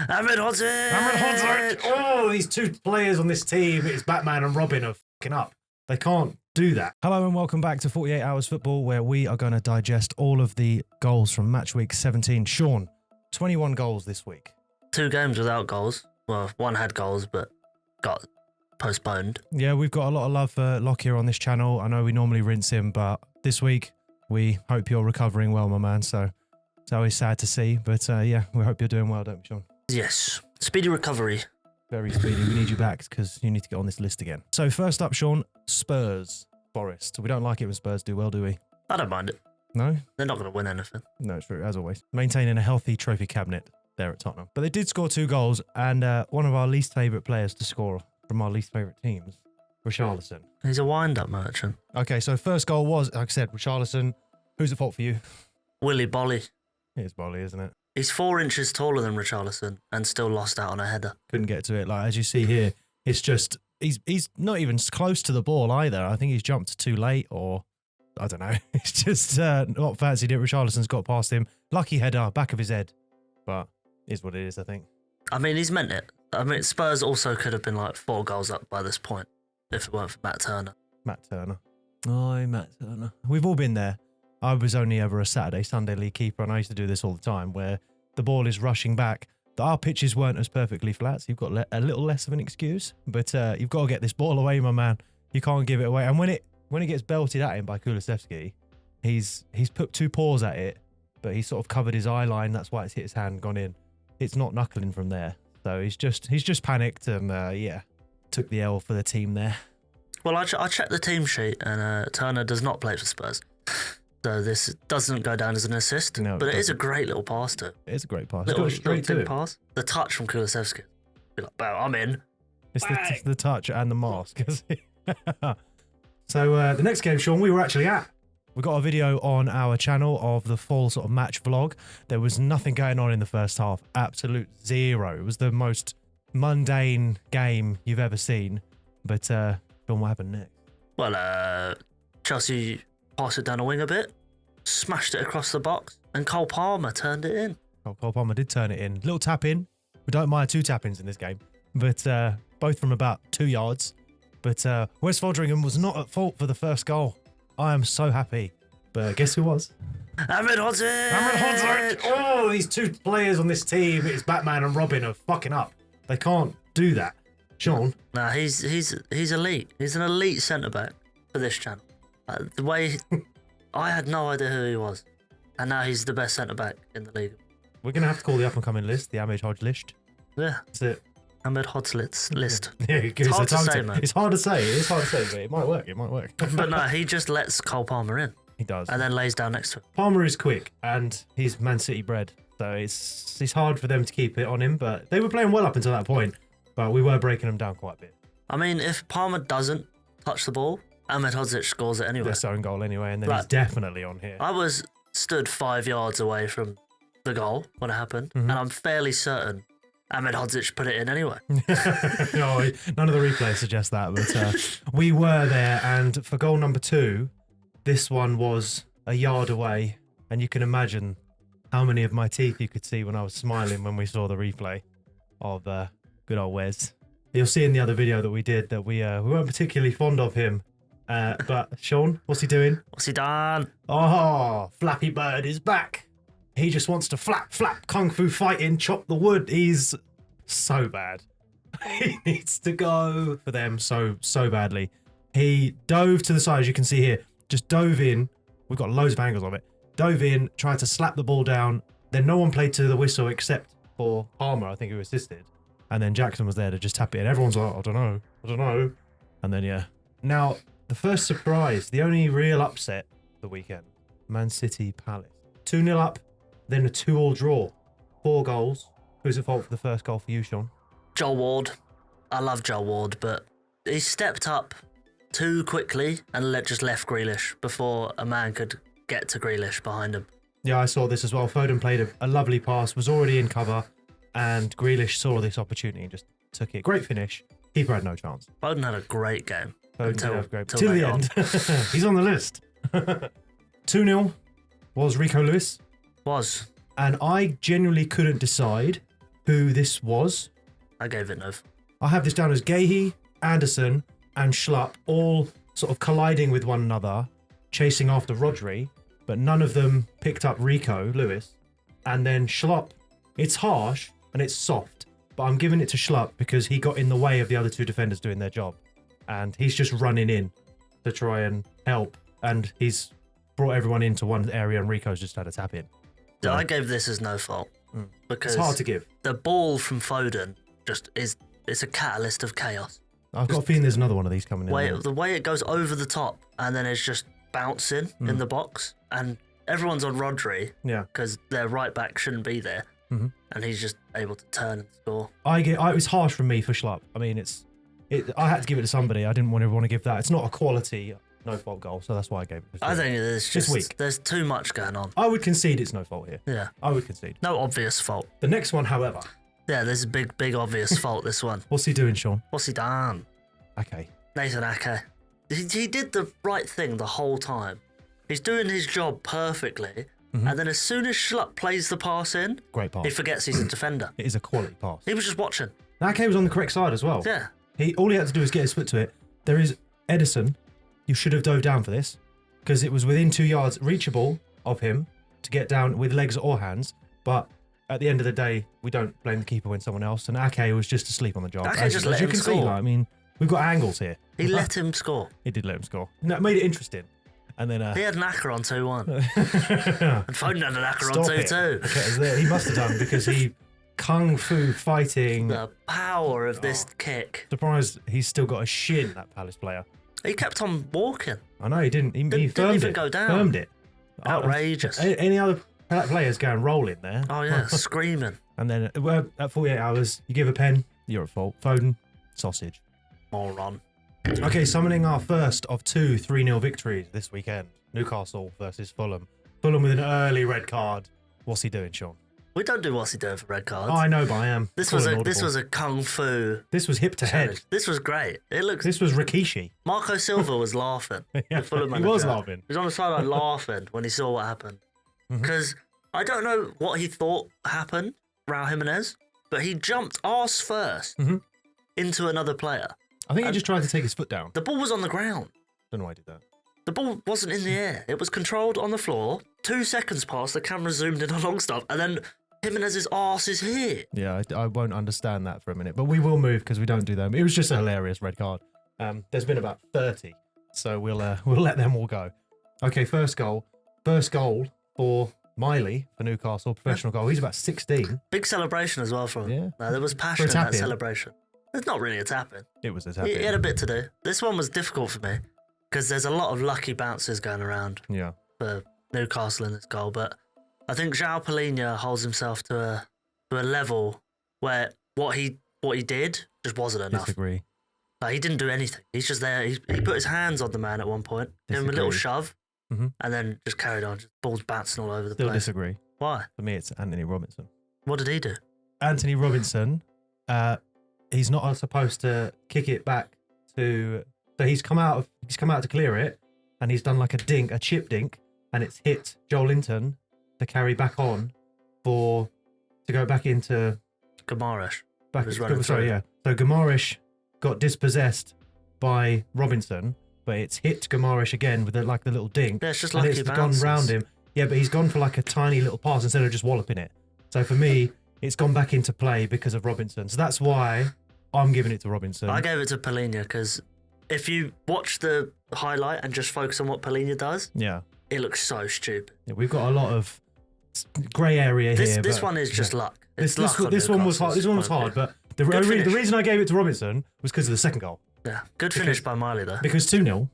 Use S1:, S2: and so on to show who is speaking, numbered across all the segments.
S1: MW17! Oh, these two players on this team, it's Batman and Robin, are fucking up. They can't do that.
S2: Hello and welcome back to 48 Hours Football, where we are going to digest all of the goals from match week 17. Sean, 21 goals this week.
S3: 2 games without goals. Well, one had goals, but got postponed.
S2: Yeah, we've got a lot of love for Lockyer on this channel. I know we normally rinse him, but this week we hope you're recovering well, my man. So it's always sad to see, but yeah, we hope you're doing well, don't we, Sean?
S3: Yes. Speedy recovery.
S2: Very speedy. We need you back because you need to get on this list again. So first up, Sean, Spurs, Forrest. We don't like it when Spurs do well, do we?
S3: I don't mind it.
S2: No?
S3: They're not going to win anything.
S2: No, it's true, as always. Maintaining a healthy trophy cabinet there at Tottenham. But they did score 2 goals, and one of our least favourite players to score from our least favourite teams, Richarlison.
S3: He's a wind-up merchant.
S2: Okay, so first goal was, like I said, Richarlison. Who's at fault for you?
S3: Willy Bolly.
S2: It's Bolly, isn't it?
S3: He's 4 inches taller than Richarlison and still lost out on a header.
S2: Couldn't get to it. Like, as you see here, it's just, he's not even close to the ball either. I think he's jumped too late, or I don't know. It's just not fancied it. Richarlison's got past him. Lucky header, back of his head. But is what it is, I think.
S3: I mean, he's meant it. I mean, Spurs also could have been like 4 goals up by this point if it weren't for Matt Turner.
S2: Matt Turner. Oh, Matt Turner. We've all been there. I was only ever a Saturday, Sunday league keeper, and I used to do this all the time, where the ball is rushing back. Our pitches weren't as perfectly flat, so you've got a little less of an excuse. But you've got to get this ball away, my man. You can't give it away. And when it gets belted at him by Kulusevski, he's put 2 paws at it, but he's sort of covered his eye line. That's why it's hit his hand, gone in. It's not knuckling from there. So he's just panicked and yeah, took the L for the team there.
S3: Well, I checked the team sheet, and Turner does not play for Spurs. So this doesn't go down as an assist,
S2: no,
S3: but it is a great little pass to him.
S2: It is a great pass.
S3: Little
S2: Straight to it.
S3: pass. The touch from Kulusevski. Be like, "Bow, I'm in."
S2: It's the touch and the mask. So the next game, Sean, we were actually at. We got a video on our channel of the full sort of match vlog. There was nothing going on in the first half. Absolute zero. It was the most mundane game you've ever seen. But Sean, what happened next?
S3: Well, Chelsea passed it down a wing a bit, smashed it across the box, and Cole Palmer turned it in.
S2: Cole Palmer did turn it in. Little tap in. We don't mind 2 tap-ins in this game, but both from about 2 yards. But Wes Foderingham was not at fault for the first goal. I am so happy. But guess who was?
S3: MW17!
S1: Oh, these two players on this team, it's Batman and Robin, are fucking up. They can't do that. Sean?
S3: Nah, he's elite. He's an elite centre-back for this channel. The way... I had no idea who he was. And now he's the best centre-back in the league.
S2: We're going to have to call the up-and-coming list, the Ahmed Hodge list.
S3: Yeah.
S2: That's it.
S3: Ahmed Hodge's list.
S2: Yeah,
S3: it's hard to say, man.
S2: It's hard to say. It is hard to say, but it might work. It might work.
S3: But no, he just lets Cole Palmer in.
S2: He does.
S3: And then lays down next to him.
S2: Palmer is quick, and he's Man City bred. So it's hard for them to keep it on him, but they were playing well up until that point. But we were breaking them down quite a bit.
S3: I mean, if Palmer doesn't touch the ball, Ahmed Hodge scores it anyway.
S2: Their own goal anyway, and then he's definitely on here.
S3: I was stood 5 yards away from the goal when it happened, and I'm fairly certain Ahmed Hodge put it in anyway.
S2: No, none of the replays suggest that, but we were there, and for goal number 2, this one was a yard away, and you can imagine how many of my teeth you could see when I was smiling when we saw the replay of good old Wes. You'll see in the other video that we did that we weren't particularly fond of him. But Sean, what's he doing?
S3: What's he done?
S2: Oh, Flappy Bird is back. He just wants to flap, kung fu fighting, chop the wood. He's so bad. He needs to go for them so badly. He dove to the side, as you can see here. Just dove in. We've got loads of angles of it. Dove in, tried to slap the ball down. Then no one played to the whistle except for Palmer, I think, who assisted. And then Jackson was there to just tap it in. Everyone's like, I don't know. And then, yeah. Now, the first surprise, the only real upset of the weekend, Man City Palace. 2-0 up, then a 2-2 draw. 4 goals. Who's at fault for the first goal for you, Sean?
S3: Joel Ward. I love Joel Ward, but he stepped up too quickly and just left Grealish before a man could get to Grealish behind him.
S2: Yeah, I saw this as well. Foden played a lovely pass, was already in cover, and Grealish saw this opportunity and just took it. Great finish. Keeper had no chance.
S3: Foden had a great game.
S2: Till the end. He's on the list. 2-0 was Rico Lewis.
S3: Was.
S2: And I genuinely couldn't decide who this was.
S3: I gave it no.
S2: I have this down as Gahey, Anderson, and Schlupp all sort of colliding with one another, chasing after Rodri, but none of them picked up Rico Lewis. And then Schlupp, it's harsh and it's soft, but I'm giving it to Schlupp because he got in the way of the other two defenders doing their job. And he's just running in to try and help. And he's brought everyone into one area and Rico's just had a tap in.
S3: So I gave this as no fault. Because
S2: It's hard to give.
S3: the ball from Foden it's a catalyst of chaos.
S2: I've got a feeling there's another one of these coming in.
S3: The way it goes over the top and then it's just bouncing in the box, and everyone's on Rodri because their right back shouldn't be there, and he's just able to turn and score.
S2: It was harsh from me for Schlupp. I mean, I had to give it to somebody. I didn't want to give that. It's not a quality no fault goal, so that's why I gave it.
S3: I think there's too much going on.
S2: I would concede it's no fault here.
S3: Yeah,
S2: I would concede.
S3: no obvious fault.
S2: The next one, however,
S3: there's a big obvious fault. This one.
S2: what's he doing, Sean?
S3: What's he done?
S2: Okay.
S3: Nathan Ake. He did the right thing the whole time. He's doing his job perfectly, and then as soon as Schlupp plays the pass in,
S2: Great pass.
S3: he forgets he's a defender.
S2: It is a quality pass.
S3: He was just watching.
S2: Ake was on the correct side as well.
S3: Yeah.
S2: All he had to do was get his foot to it. There is Edison. You should have dove down for this because it was within 2 yards reachable of him to get down with legs or hands. But at the end of the day, we don't blame the keeper when someone else. And Ake was just asleep on the job.
S3: Ake just let him score.
S2: See, I mean, we've got angles here.
S3: He let him score.
S2: He did let him score. No, it made it interesting. And then
S3: he had an Acker on 2-1. And Foden had an Acker on 2-2.
S2: Okay, he must have done because he kung fu fighting.
S3: The power of this kick.
S2: Surprised he's still got a shin, that Palace player.
S3: He kept on walking.
S2: I know he didn't. He
S3: Didn't
S2: firmed
S3: even
S2: it.
S3: go down.
S2: Firmed it.
S3: Outrageous.
S2: Any other players go and roll in there.
S3: Oh yeah, screaming.
S2: And then at 48 hours, you give a pen, you're at fault. Foden, sausage.
S3: Moron.
S2: Okay, summoning our first of 2 3-0 victories this weekend. Newcastle versus Fulham. Fulham with an early red card. What's he doing, Sean?
S3: We don't do what's he doing for red cards.
S2: Oh, I know, but I am.
S3: This was a kung fu.
S2: This was hip to
S3: challenge.
S2: head.
S3: This was great.
S2: This was Rikishi.
S3: Marco Silva was laughing.
S2: Yeah,
S3: the Fulham
S2: he
S3: manager.
S2: was laughing.
S3: He was on the sideline laughing when he saw what happened. Because I don't know what he thought happened, Raul Jimenez, but he jumped arse first into another player.
S2: I think he just tried to take his foot down.
S3: The ball was on the ground.
S2: Don't know why he did that.
S3: The ball wasn't in the air. It was controlled on the floor. 2 seconds passed, the camera zoomed in on Longstaff, and then Jimenez's arse is here.
S2: Yeah, I won't understand that for a minute, but we will move because we don't do them. It was just a hilarious red card. There's been about 30, so we'll let them all go. Okay, first goal for Miley for Newcastle, professional goal. He's about 16.
S3: Big celebration as well from him.
S2: Yeah.
S3: No, there was passion in that celebration. It's not really a tap-in.
S2: It was a tap.
S3: He had a bit to do. This one was difficult for me because there's a lot of lucky bounces going around for Newcastle in this goal, but I think João Palhinha holds himself to a level where what he did just wasn't enough.
S2: Disagree.
S3: Like, he didn't do anything. He's just there. He put his hands on the man at one point, gave him a little shove, and then just carried on. Just balls bouncing all over the place.
S2: Disagree.
S3: Why?
S2: For me, it's Anthony Robinson.
S3: What did he do?
S2: Anthony Robinson, he's not supposed to kick it back to. So he's come out to clear it, and he's done like a chip dink, and it's hit Joel Linton to carry back on to go back into
S3: Gamarish.
S2: So Gamarish got dispossessed by Robinson, but it's hit Gamarish again with the little dink.
S3: Yeah, it's just
S2: and
S3: lucky
S2: it's
S3: bounces.
S2: gone round him. Yeah, but he's gone for like a tiny little pass instead of just walloping it. So for me, it's gone back into play because of Robinson. So that's why I'm giving it to Robinson.
S3: I gave it to Palhinha because if you watch the highlight and just focus on what Palhinha does, it looks so stupid.
S2: Yeah, we've got a lot of grey area here.
S3: This one is just luck.
S2: This one was hard. This one was hard, but the reason I gave it to Robinson was because of the second goal.
S3: Yeah, good finish by Miley though.
S2: Because 2-0.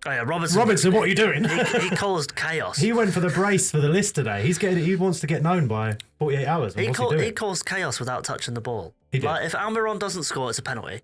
S3: Oh yeah, Robinson,
S2: what are you doing?
S3: he caused chaos.
S2: He went for the brace for the list today. He wants to get known by 48 hours.
S3: He caused chaos without touching the ball.
S2: He did.
S3: Like, if Almiron doesn't score, it's a penalty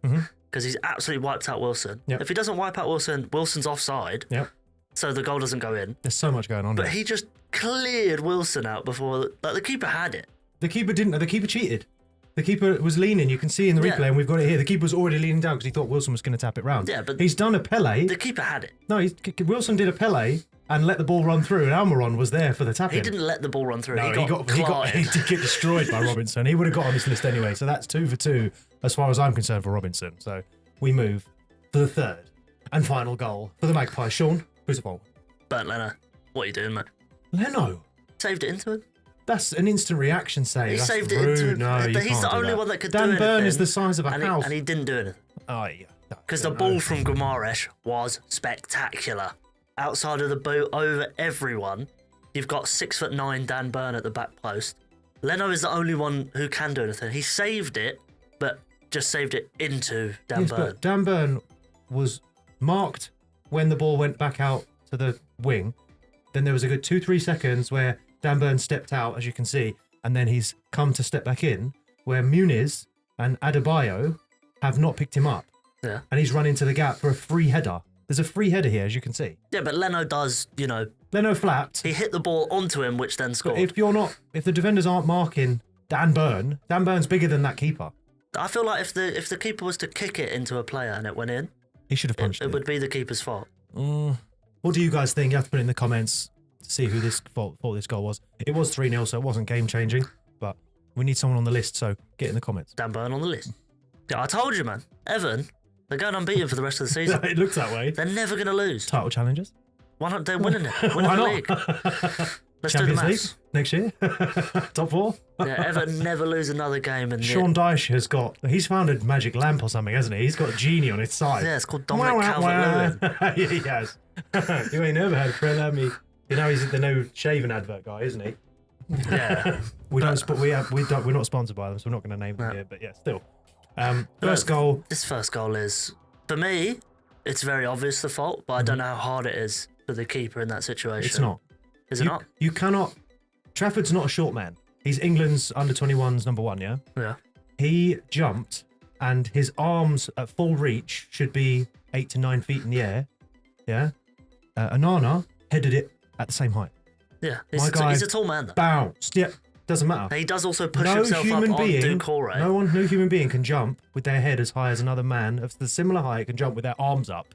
S3: because he's absolutely wiped out Wilson.
S2: Yep.
S3: If he doesn't wipe out Wilson, Wilson's offside.
S2: Yep.
S3: So the goal doesn't go in.
S2: There's so much going on.
S3: But he just cleared Wilson out before the keeper had it.
S2: The keeper didn't. The keeper cheated. The keeper was leaning. You can see in the replay, and we've got it here. The keeper was already leaning down because he thought Wilson was going to tap it round.
S3: Yeah, but
S2: he's done a Pele.
S3: The keeper had it.
S2: No, Wilson did a Pele and let the ball run through, and Almiron was there for the tap-in.
S3: He didn't let the ball run through.
S2: No,
S3: he
S2: did get destroyed by Robinson. He would have got on this list anyway. So that's 2 for 2 as far as I'm concerned for Robinson. So we move for the third and final goal for the Magpies. Sean, who's the ball?
S3: Bernd Leno. What are you doing, mate?
S2: Leno.
S3: Saved it into him.
S2: That's an instant reaction save.
S3: He
S2: That's
S3: saved
S2: rude.
S3: it into him.
S2: No,
S3: but he's the only one that could do
S2: Dan
S3: anything.
S2: Burn is the size of a house.
S3: And he didn't do anything.
S2: Oh, yeah.
S3: Because the ball from Guimaraes was spectacular. Outside of the boot, over everyone. You've got 6'9" Dan Burn at the back post. Leno is the only one who can do anything. He saved it, but just saved it into Dan Burn.
S2: But Dan Burn was marked when the ball went back out to the wing. Then there was a good 2-3 seconds where Dan Burn stepped out, as you can see, and then he's come to step back in, where Muniz and Adebayo have not picked him up.
S3: Yeah.
S2: And he's run into the gap for a free header. There's a free header here, as you can see.
S3: Yeah, but Leno does,
S2: Leno flapped.
S3: he hit the ball onto him, which then scored.
S2: If the defenders aren't marking Dan Burn's bigger than that keeper.
S3: I feel like if the keeper was to kick it into a player and it went in,
S2: He should have punched it.
S3: It would be the keeper's fault.
S2: What do you guys think? You have to put it in the comments to see who this thought this goal was. It was 3-0, so it wasn't game-changing, but we need someone on the list, so get in the comments.
S3: Dan Burn on the list. Yeah, I told you, man. Everton, they're going unbeaten for the rest of the season.
S2: It looks that way.
S3: They're never going to lose.
S2: Title challenges?
S3: Why not? They're winning it. Winning
S2: Why
S3: the
S2: not?
S3: league. Let's
S2: Champions
S3: do the
S2: League
S3: maths.
S2: next year? Top 4?
S3: Yeah, Everton never lose another game. And
S2: Sean Dyche he's found a magic lamp or something, hasn't he? He's got a genie on his side.
S3: Yeah, it's called Dominic Calvert-Lewin.
S2: Yeah, he has. You ain't never had a friend, have you? You know he's the new shaving advert guy, isn't he?
S3: Yeah.
S2: We're not sponsored by them, so we're not going to name them here. But yeah, still. First goal.
S3: This first goal is, for me, it's very obvious the fault, but I don't know how hard it is for the keeper in that situation.
S2: It's not.
S3: Is it not?
S2: You cannot. Trafford's not a short man. He's England's under-21's number 1. Yeah.
S3: Yeah.
S2: He jumped, and his arms at full reach should be 8 to 9 feet in the air. Yeah. Onana headed it at the same height.
S3: Yeah.
S2: My guy
S3: He's a tall man, though.
S2: Bounced. Yeah. Doesn't matter.
S3: He does also push himself up on Doucouré.
S2: No human being can jump with their head as high as another man of the similar height can jump with their arms up.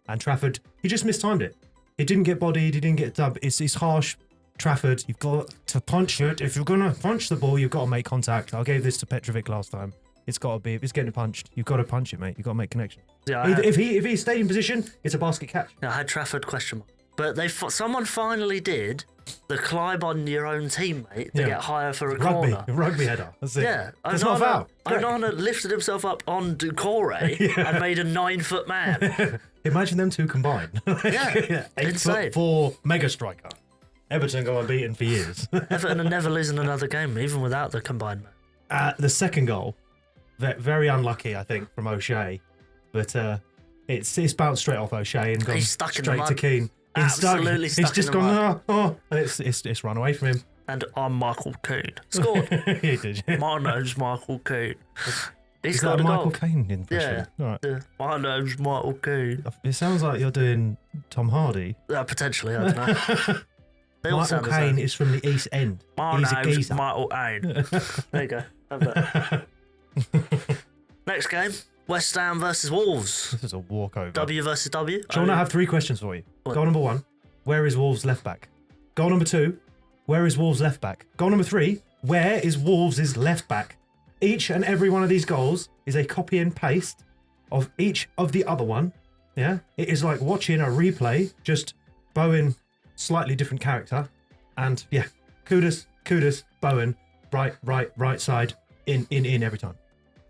S2: And Trafford, he just mistimed it. He didn't get bodied. He didn't get dubbed. It's harsh. Trafford, you've got to punch it. If you're going to punch the ball, you've got to make contact. I gave this to Petrovic last time. It's got to be, if it's getting punched, you've got to punch it, mate. You've got to make connection.
S3: Yeah,
S2: if he stayed in position, it's a basket catch.
S3: I had Trafford question mark. But someone finally did the climb on your own teammate to get higher for a corner.
S2: Rugby header. That's it.
S3: Yeah.
S2: That's not a foul.
S3: Onana lifted himself up on Doucouré and made a 9-foot man.
S2: Imagine them two combined.
S3: Yeah.
S2: 8'4" mega striker. Everton go unbeaten for years.
S3: Everton are never losing another game, even without the combined man.
S2: The second goal, very unlucky, I think, from O'Shea. But it's bounced straight off O'Shea and gone straight to Keane.
S3: Absolutely stuck.
S2: He's just gone, and it's run away from him.
S3: And I'm Michael Keane. Scored.
S2: He did.
S3: My name's Michael Keane.
S2: Is that a Michael Caine impression?
S3: Yeah.
S2: Right.
S3: My name's Michael Keane.
S2: It sounds like you're doing Tom Hardy.
S3: Potentially, I don't know.
S2: Michael Caine is from the East End.
S3: He's a geezer. Michael Caine. There you go. Have that. Next game, West Ham versus Wolves.
S2: This is a walkover.
S3: W versus W.
S2: Sean, I have 3 questions for you.
S3: What?
S2: Goal number 1, where is Wolves left back? Goal number 2, where is Wolves left back? Goal number 3, where is Wolves' left back? Each and every one of these goals is a copy and paste of each of the other one. Yeah, it is like watching a replay, just Bowen, slightly different character, and yeah, kudos, Bowen, right side, in every time.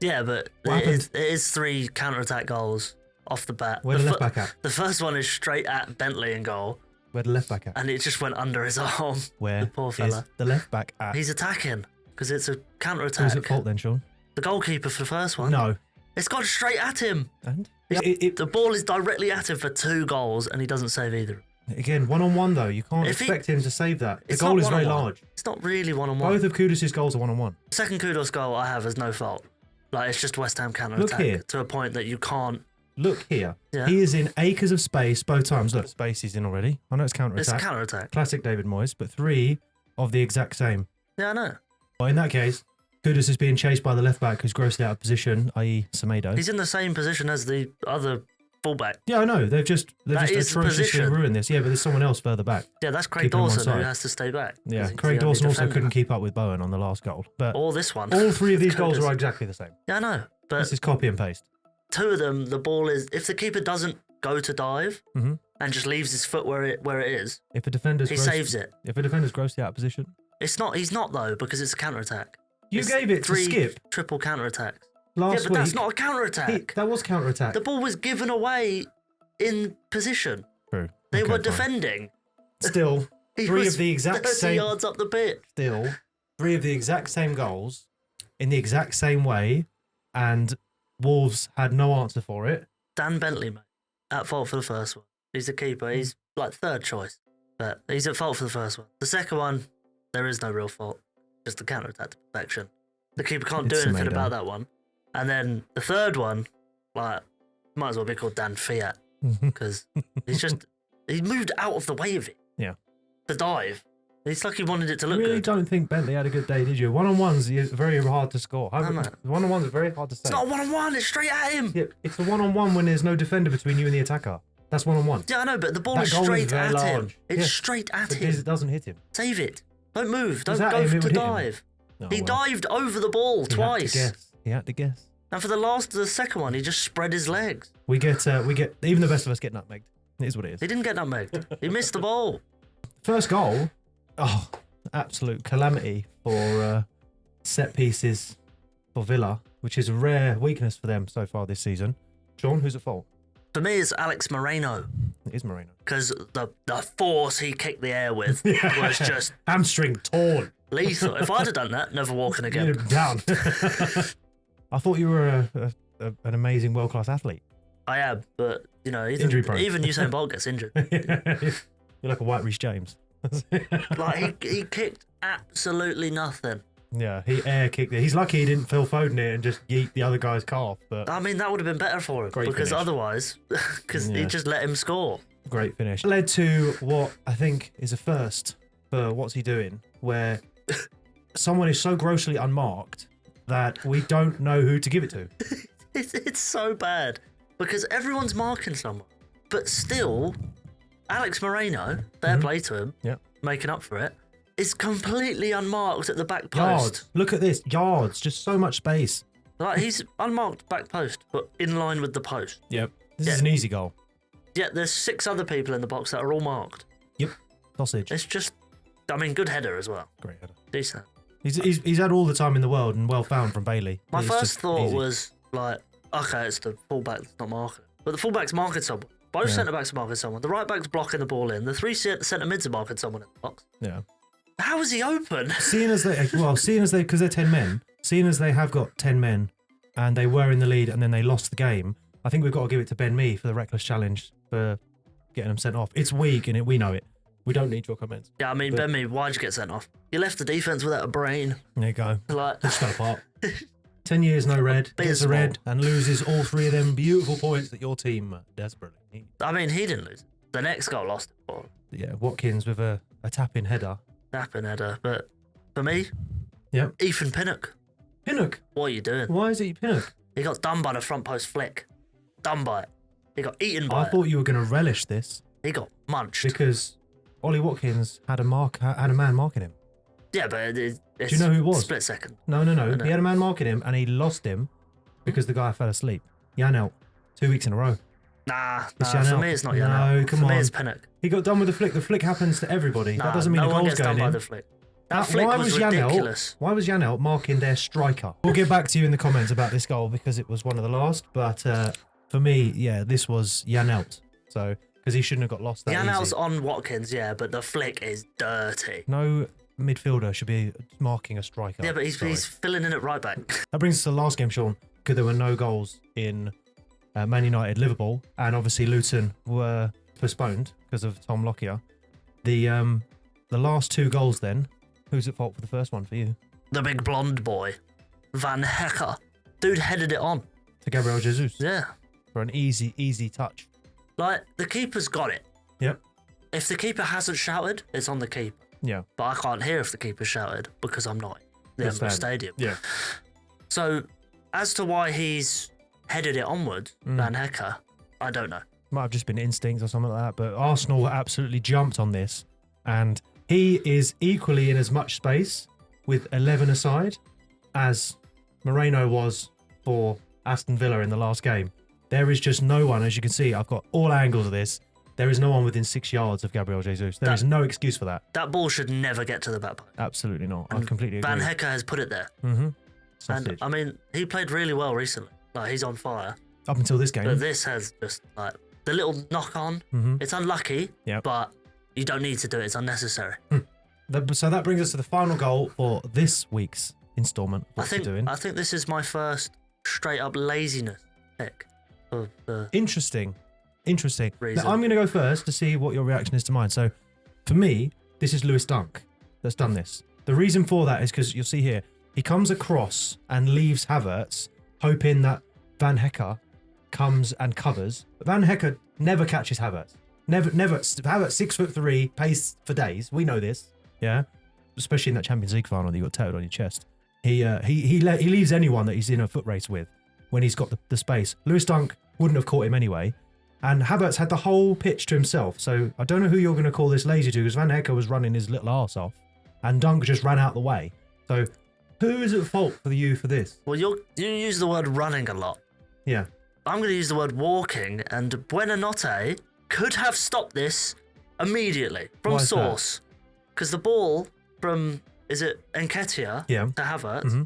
S3: Yeah, but it is 3 counter-attack goals off the bat.
S2: Where the left back at?
S3: The first one is straight at Bentley in goal.
S2: Where the left back at?
S3: And it just went under his arm.
S2: Where
S3: the poor fella.
S2: Is the left back at?
S3: He's attacking because it's a counter-attack.
S2: Who's at fault then, Sean?
S3: The goalkeeper for the first one.
S2: No.
S3: It's gone straight at him.
S2: And?
S3: The ball is directly at him for 2 goals and he doesn't save either.
S2: Again, 1-on-1 though. You can't expect him to save that. The goal is very large.
S3: It's not really 1-on-1.
S2: Both of Kudus' goals are 1-on-1.
S3: Second Kudos goal I have is no fault. Like, it's just West Ham counter-attack to a point that you can't...
S2: Look here.
S3: Yeah.
S2: He is in acres of space both times. Look, space he's in already. I know it's counter-attack.
S3: It's counter-attack.
S2: Classic David Moyes, but 3 of the exact same.
S3: Yeah, I know.
S2: Well, in that case, Kudus is being chased by the left back who's grossly out of position, i.e. Semedo.
S3: He's in the same position as the other fullback.
S2: Yeah, I know. They've just atrociously
S3: position.
S2: ruined this. Yeah, but there's someone else further back.
S3: Yeah, that's Craig Dawson who has to stay back.
S2: Yeah, Craig Dawson also couldn't keep up with Bowen on the last goal. But
S3: or this one.
S2: All three of these goals are exactly the same.
S3: Yeah, I know. But
S2: this is copy and paste.
S3: Two of them, the ball is, if the keeper doesn't go to dive and just leaves his foot where it is,
S2: if a defender's
S3: saves it.
S2: If a defender's grossly out of position.
S3: He's not though, because it's a counter-attack.
S2: You gave it to Skip.
S3: Triple counter-attacks.
S2: Last
S3: week. That's not a counter-attack.
S2: That was counter-attack.
S3: The ball was given away in position.
S2: True.
S3: They were defending.
S2: Still, three of the exact
S3: 30
S2: same
S3: yards up the pitch.
S2: Still, three of the exact same goals in the exact same way, and Wolves had no answer for it.
S3: Dan Bentley, mate, at fault for the first one. He's the keeper. He's like third choice, but he's at fault for the first one. The second one, there is no real fault. Just the counter-attack to perfection. The keeper can't do anything about that one. And then the third one, like, might as well be called Dan Fiat, because he moved out of the way of it.
S2: Yeah.
S3: The dive. It's like he wanted it to look
S2: good. You really
S3: good.
S2: don't think Bentley had a good day, did you? One-on-ones are very hard to score. One-on-ones are very hard to save.
S3: It's not a one-on-one, it's straight at him.
S2: Yeah, it's a one-on-one when there's no defender between you and the attacker. That's one-on-one.
S3: Yeah, I know, but the ball is straight at him. It's straight at him.
S2: It doesn't hit him.
S3: Save it. Don't move. Don't go to dive. He dived over the ball twice.
S2: He had to guess.
S3: And for the second one, he just spread his legs.
S2: We get even the best of us get nutmegged. It is what it is.
S3: He didn't get nutmegged. He missed the ball.
S2: First goal. Oh, absolute calamity for set pieces for Villa, which is a rare weakness for them so far this season. Sean, who's at fault?
S3: For me, it's Alex Moreno.
S2: It is Moreno. Because
S3: the force he kicked the air with was just...
S2: hamstring torn.
S3: Lethal. If I'd have done that, never walking again.
S2: Down. I thought you were an amazing world-class athlete.
S3: I am, but, you know, even Usain Bolt gets injured.
S2: You're like a white Reece James.
S3: Like, he kicked absolutely nothing.
S2: Yeah, he air kicked it. He's lucky he didn't Phil Foden it and just yeet the other guy's calf. But
S3: I mean, that would have been better for him. Because otherwise, he just let him score.
S2: Great finish. It led to what I think is a first for What's He Doing, where someone is so grossly unmarked that we don't know who to give it to.
S3: It's so bad because everyone's marking someone, but still, Alex Moreno, fair play to him, making up for it, is completely unmarked at the back post.
S2: Yards. Look at this. Yards. Just so much space.
S3: Like, he's unmarked back post, but in line with the post.
S2: Yep. This is an easy goal.
S3: Yeah, there's 6 other people in the box that are all marked.
S2: Yep. Sausage.
S3: It's just, I mean, good header as well.
S2: Great header.
S3: Decent.
S2: He's had all the time in the world and well found from Bailey.
S3: My first thought was, like, okay, it's the fullback that's not marking. But the fullback's marking someone. Both centre-backs are marking someone. The right-back's blocking the ball in. The 3 centre-mids are marking someone in the box.
S2: Yeah.
S3: How is he open?
S2: Seeing as they, because they're 10 men, seeing as they have got 10 men and they were in the lead and then they lost the game, I think we've got to give it to Ben Mee for the reckless challenge for getting them sent off. It's weak and we know it. We don't need your comments.
S3: Yeah, I mean, Ben Mee, why'd you get sent off? You left the defence without a brain.
S2: There you go.
S3: Like,
S2: just fell apart. 10 years no red, gets a red and loses all 3 of them beautiful points that your team desperately needs.
S3: I mean, he didn't lose. The next goal lost it for him.
S2: Yeah, Watkins with a tap-in header.
S3: Tap-in header, but for me, Ethan Pinnock.
S2: Pinnock?
S3: What are you doing?
S2: Why is it Pinnock?
S3: He got done by the front post flick. Done by it. He got eaten by it.
S2: I thought you were going to relish this.
S3: He got munched.
S2: Because Ollie Watkins had a man marking him.
S3: Yeah, but it's
S2: do you know who it was?
S3: Split second.
S2: No. He had a man marking him and he lost him because the guy fell asleep. Janelt, 2 weeks in a row.
S3: Nah, for me it's not Janelt.
S2: No, come on.
S3: For me it's Pinnock.
S2: He got done with the flick. The flick happens to everybody. That doesn't mean the goal's going in.
S3: By the flick. That flick was ridiculous.
S2: Why was Janelt marking their striker? We'll get back to you in the comments about this goal because it was one of the last. But for me, this was Janelt. So, because he shouldn't have got lost that
S3: Janelt's
S2: easy.
S3: on Watkins, but the flick is dirty.
S2: No midfielder should be marking a striker.
S3: Yeah, but he's filling in at right back.
S2: That brings us to the last game, Sean, because there were no goals in Man United, Liverpool, and obviously Luton were postponed because of Tom Lockyer. The last 2 goals then, who's at fault for the first one for you?
S3: The big blonde boy, Van Hecker. Dude headed it on.
S2: To Gabriel Jesus.
S3: Yeah.
S2: For an easy touch.
S3: Like, the keeper's got it.
S2: Yep.
S3: If the keeper hasn't shouted, it's on the keeper.
S2: Yeah.
S3: But I can't hear if the keeper shouted because I'm not in the Emirates Stadium.
S2: Yeah.
S3: So, as to why he's headed it onward, Van Hecker, I don't know.
S2: Might have just been instinct or something like that, but Arsenal absolutely jumped on this, and he is equally in as much space with 11 aside as Moreno was for Aston Villa in the last game. There is just no one, as you can see, I've got all angles of this. There is no one within 6 yards of Gabriel Jesus. There is no excuse for that.
S3: That ball should never get to the back post.
S2: Absolutely not. I completely agree.
S3: Van Hecke has put it there.
S2: Mm-hmm.
S3: And I mean, he played really well recently. Like, he's on fire.
S2: Up until this game.
S3: But this has just, like, the little knock on. It's unlucky, but you don't need to do it. It's unnecessary.
S2: So that brings us to the final goal for this week's instalment.
S3: I think this is my first straight up laziness pick.
S2: Interesting. Now, I'm going to go first to see what your reaction is to mine. So, for me, this is Lewis Dunk that's done this. The reason for that is because you'll see here, he comes across and leaves Havertz, hoping that Van Hecke comes and covers. But Van Hecke never catches Havertz. Never. Havertz, 6'3", pace for days. We know this, yeah. Especially in that Champions League final that you got tattooed on your chest. He leaves anyone that he's in a foot race with when he's got the space. Lewis Dunk wouldn't have caught him anyway. And Havertz had the whole pitch to himself. So I don't know who you're going to call this lazy to, because Van Hecke was running his little arse off and Dunk just ran out the way. So who is at fault for you for this?
S3: Well, you use the word running a lot.
S2: Yeah.
S3: I'm going to use the word walking, and Buonanotte could have stopped this immediately from source. Because the ball from, is it Nketiah to Havertz?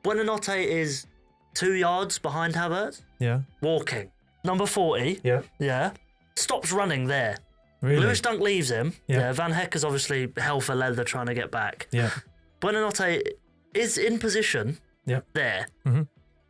S3: Buonanotte is 2 yards behind Havertz.
S2: Yeah.
S3: Walking. Number 40. Yeah. Stops running there.
S2: Really?
S3: Lewis Dunk leaves him. Yeah. Van Hecke's obviously hell for leather trying to get back.
S2: Yeah.
S3: Buonanotte is in position. There.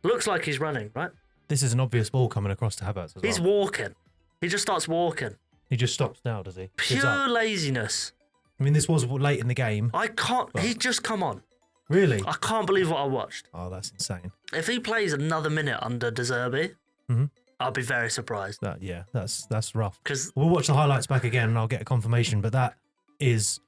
S3: Looks like he's running, right?
S2: This is an obvious ball coming across to Havertz as well.
S3: He's walking. He just starts walking.
S2: He just stops now, does he?
S3: Pure laziness.
S2: I mean, this was late in the game.
S3: I can't. He's just come on.
S2: Really?
S3: I can't believe what I watched.
S2: Oh, that's insane.
S3: If he plays another minute under De Zerbi, I'll be very surprised.
S2: That's rough.
S3: Because
S2: we'll watch the highlights back again, and I'll get a confirmation. But that is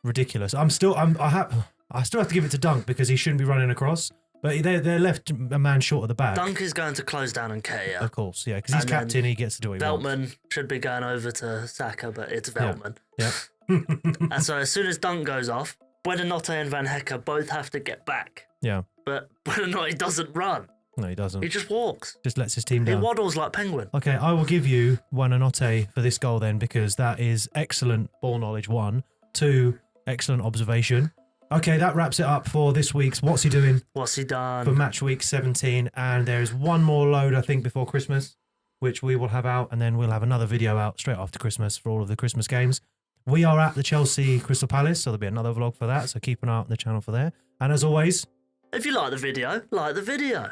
S2: ridiculous. I still have to give it to Dunk because he shouldn't be running across. But they're left a man short of the bag.
S3: Dunk is going to close down Nketiah.
S2: Of course, yeah, because he's captain, he gets to do what he wants.
S3: Veltman should be going over to Saka, but it's Veltman.
S2: Yeah.
S3: And so as soon as Dunk goes off, Buonanotte and Van Hecke both have to get back.
S2: Yeah.
S3: But Buonanotte doesn't run.
S2: No, he doesn't.
S3: He just walks.
S2: Just lets his team down.
S3: He waddles like Penguin.
S2: Okay, I will give you Buonanotte for this goal then, because that is excellent ball knowledge, 1. 2, excellent observation. Okay, that wraps it up for this week's What's He Doing?
S3: What's he done?
S2: For match week 17. And there is one more load, I think, before Christmas, which we will have out. And then we'll have another video out straight after Christmas for all of the Christmas games. We are at the Chelsea Crystal Palace, so there'll be another vlog for that. So keep an eye out on the channel for there. And as always,
S3: if you like the video, like the video.